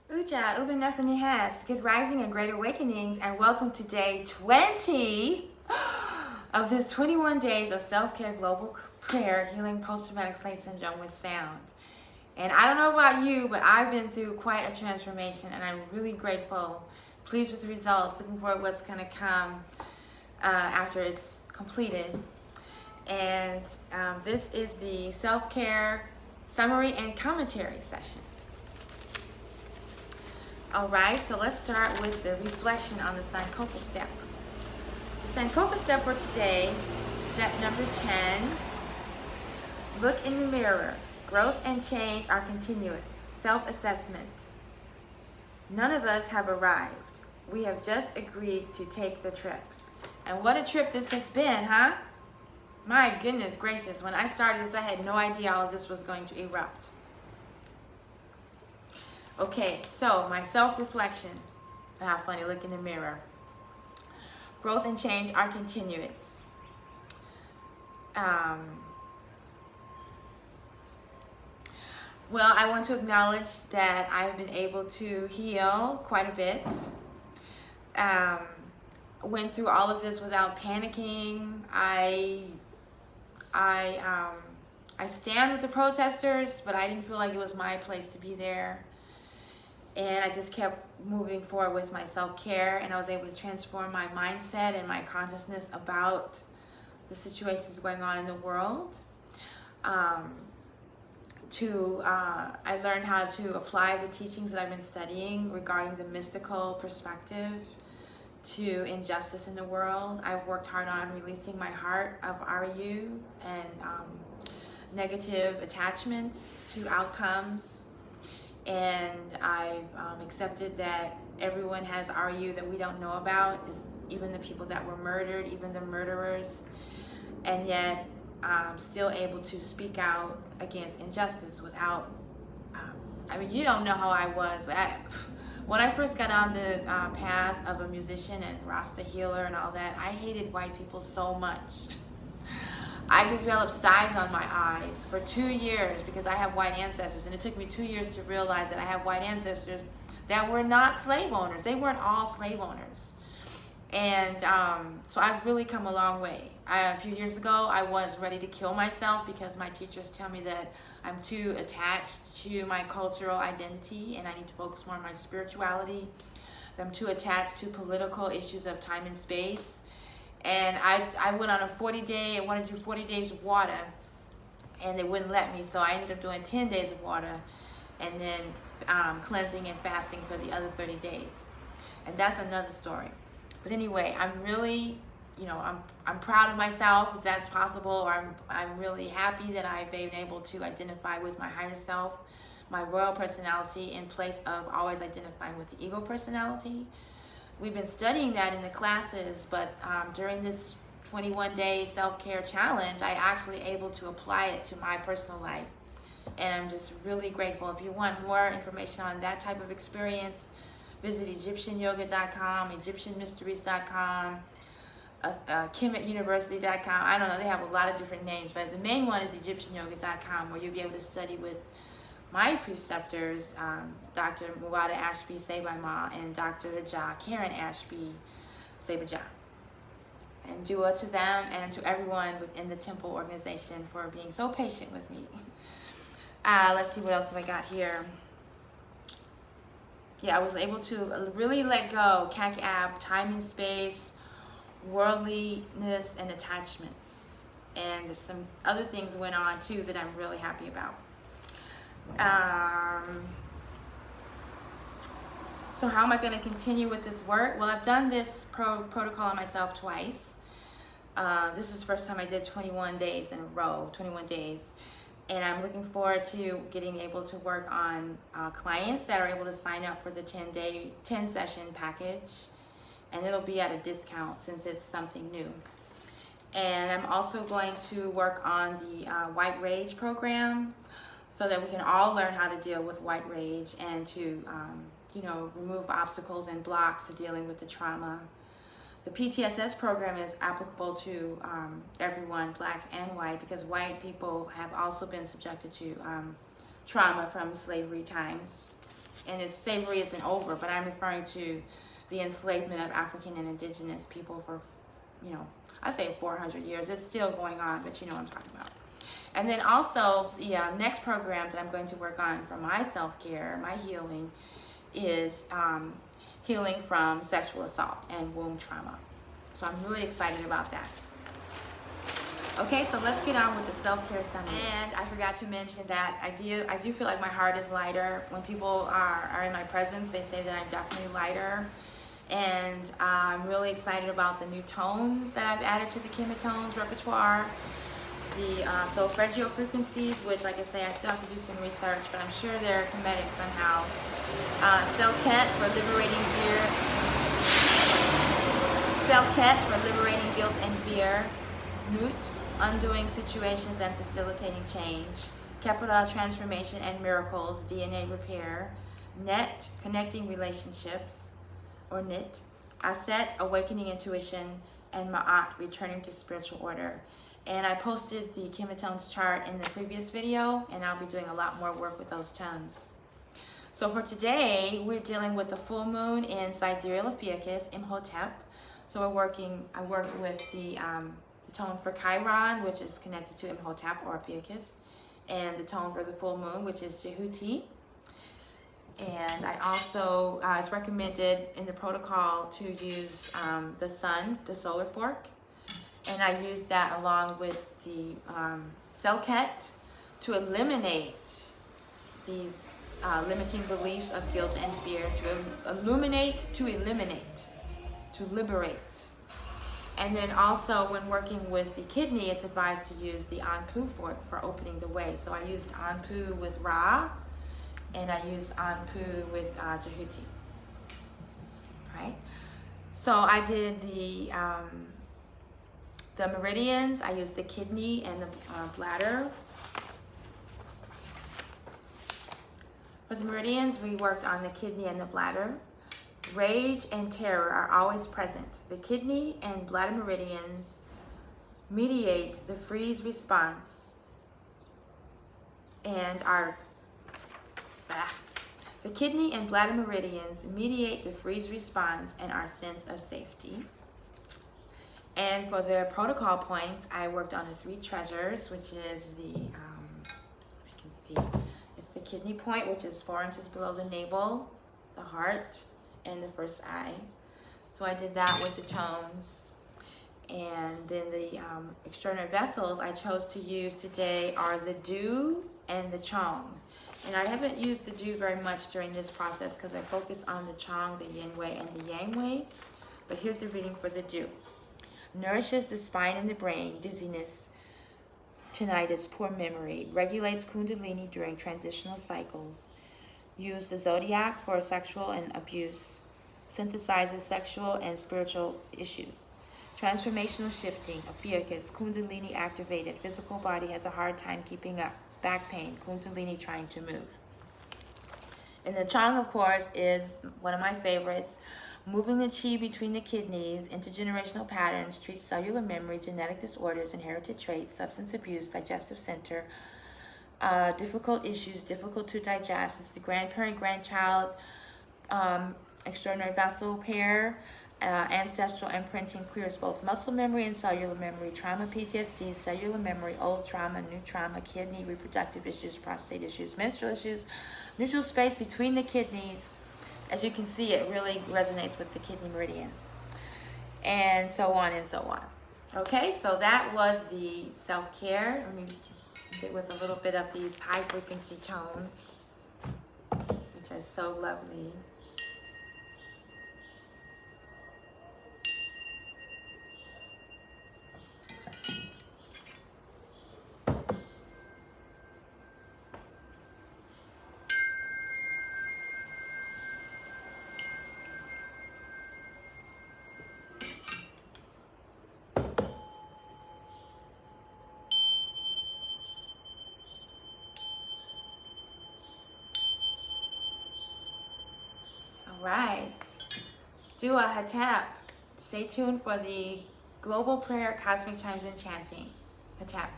Uja, UBEN NEFERRRRR, good rising and great awakenings, and welcome to day 20 of this 21 days of self-care global prayer healing post-traumatic slave syndrome with sound. And I don't know about you, but I've been through quite a transformation, and I'm really grateful, pleased with the results, looking forward to what's going to come after it's completed. And this is the self-care summary and commentary session. All right, so let's start with the reflection on the Sankofa Step. The Sankofa Step for today, step number 10, look in the mirror. Growth and change are continuous. Self-assessment. None of us have arrived. We have just agreed to take the trip. And what a trip this has been, huh? My goodness gracious, when I started this, I had no idea all of this was going to erupt. Okay, so my self-reflection. How funny, look in the mirror. Growth and change are continuous. Well, I want to acknowledge that I've been able to heal quite a bit. Went through all of this without panicking. I stand with the protesters, but I didn't feel like it was my place to be there. And I just kept moving forward with my self-care, and I was able to transform my mindset and my consciousness about the situations going on in the world. I learned how to apply the teachings that I've been studying regarding the mystical perspective to injustice in the world. I've worked hard on releasing my heart of RU and negative attachments to outcomes. And I've accepted that everyone has RU that we don't know about, even the people that were murdered, even the murderers, and yet I'm still able to speak out against injustice without, I mean, you don't know how I was. When I first got on the path of a musician and Rasta healer and all that, I hated white people so much. I developed styes on my eyes for 2 years because I have white ancestors, and it took me 2 years to realize that I have white ancestors that were not slave owners. They weren't all slave owners. And so I've really come a long way. A few years ago, I was ready to kill myself because my teachers tell me that I'm too attached to my cultural identity and I need to focus more on my spirituality. I'm too attached to political issues of time and space. And I went on a 40-day, I wanted to do 40 days of water, and they wouldn't let me. So I ended up doing 10 days of water and then cleansing and fasting for the other 30 days. And that's another story. But anyway, I'm really, I'm proud of myself, if that's possible, or I'm really happy that I've been able to identify with my higher self, my royal personality, in place of always identifying with the ego personality. We've been studying that in the classes, but during this 21-day self-care challenge, I actually able to apply it to my personal life. And I'm just really grateful. If you want more information on that type of experience, visit EgyptianYoga.com, EgyptianMysteries.com, KemeTones.com. I don't know, they have a lot of different names, but the main one is EgyptianYoga.com, where you'll be able to study with my preceptors, Dr. Muwada Ashby Sabaima and Dr. Karen Ashby Sabaja. And dua to them and to everyone within the temple organization for being so patient with me. Let's see, what else have I got here? Yeah, I was able to really let go, ab, time and space, worldliness, and attachments. And there's some other things went on too that I'm really happy about. So how am I going to continue with this work? Well, I've done this protocol on myself twice. This is the first time I did 21 days in a row, 21 days. And I'm looking forward to getting able to work on clients that are able to sign up for the 10 session package. And it'll be at a discount since it's something new. And I'm also going to work on the White Rage program, so that we can all learn how to deal with white rage and to, remove obstacles and blocks to dealing with the trauma. The PTSS program is applicable to everyone, black and white, because white people have also been subjected to trauma from slavery times. and its slavery isn't over, but I'm referring to the enslavement of African and indigenous people for, you know, I say 400 years. It's still going on, but you know what I'm talking about. And then also, the next program that I'm going to work on for my self-care, my healing, is healing from sexual assault and womb trauma. So I'm really excited about that. Okay, so let's get on with the self-care summit. And I forgot to mention that I do feel like my heart is lighter. When people are in my presence, they say that I'm definitely lighter. And I'm really excited about the new tones that I've added to the KemeTones repertoire. The solfeggio frequencies, which, like I say, I still have to do some research, but I'm sure they're comedic somehow. Selkets for liberating fear. Selkets for liberating guilt and fear. Nut, undoing situations and facilitating change. Kepra, transformation and miracles, DNA repair. Net, connecting relationships, or Nit. Aset, awakening intuition. And Ma'at, returning to spiritual order. And I posted the KemeTones chart in the previous video, and I'll be doing a lot more work with those tones. So for today, we're dealing with the full moon in Sidereal Ophiuchus in HOTEP. So I worked with the tone for Chiron, which is connected to Imhotep or Ophiuchus, and the tone for the full moon, which is Jehuti. And I also, it's recommended in the protocol to use the sun, the solar fork. And I use that along with the Selket to eliminate these limiting beliefs of guilt and fear, to illuminate, to eliminate, to liberate. And then also when working with the kidney, it's advised to use the Anpu fork for opening the way. So I used Anpu with Ra, and I used Anpu with Jehuti. Right? So I did the meridians. I used the kidney and the bladder. For the meridians, we worked on the kidney and the bladder. Rage and terror are always present. The kidney and bladder meridians mediate the freeze response and the kidney and bladder meridians mediate the freeze response and our sense of safety. And for the protocol points, I worked on the 3 treasures, which is the, you can see, it's the kidney point, which is 4 inches below the navel, the heart, and the first eye. So I did that with the tones. And then the extraordinary vessels I chose to use today are the dew and the chong. And I haven't used the dew very much during this process because I focus on the chong, the yin way, and the yang way. But here's the reading for the dew. Nourishes the spine and the brain, dizziness, tinnitus, poor memory, regulates kundalini during transitional cycles, use the zodiac for sexual and abuse, synthesizes sexual and spiritual issues, transformational shifting, Ophiuchus, kundalini activated, physical body has a hard time keeping up, back pain, kundalini trying to move. And the chong, of course, is one of my favorites. Moving the chi between the kidneys, intergenerational patterns, treats cellular memory, genetic disorders, inherited traits, substance abuse, digestive center, difficult issues, difficult to digest. It's the grandparent-grandchild extraordinary vessel pair. Ancestral imprinting clears both muscle memory and cellular memory, trauma, PTSD, cellular memory, old trauma, new trauma, kidney, reproductive issues, prostate issues, menstrual issues, neutral space between the kidneys. As you can see, it really resonates with the kidney meridians, and so on and so on. Okay, so that was the self-care. Let me get with a little bit of these high frequency tones, which are so lovely. Right. Do a HOTEP. Stay tuned for the Global Prayer Cosmic Chimes and Chanting. HOTEP.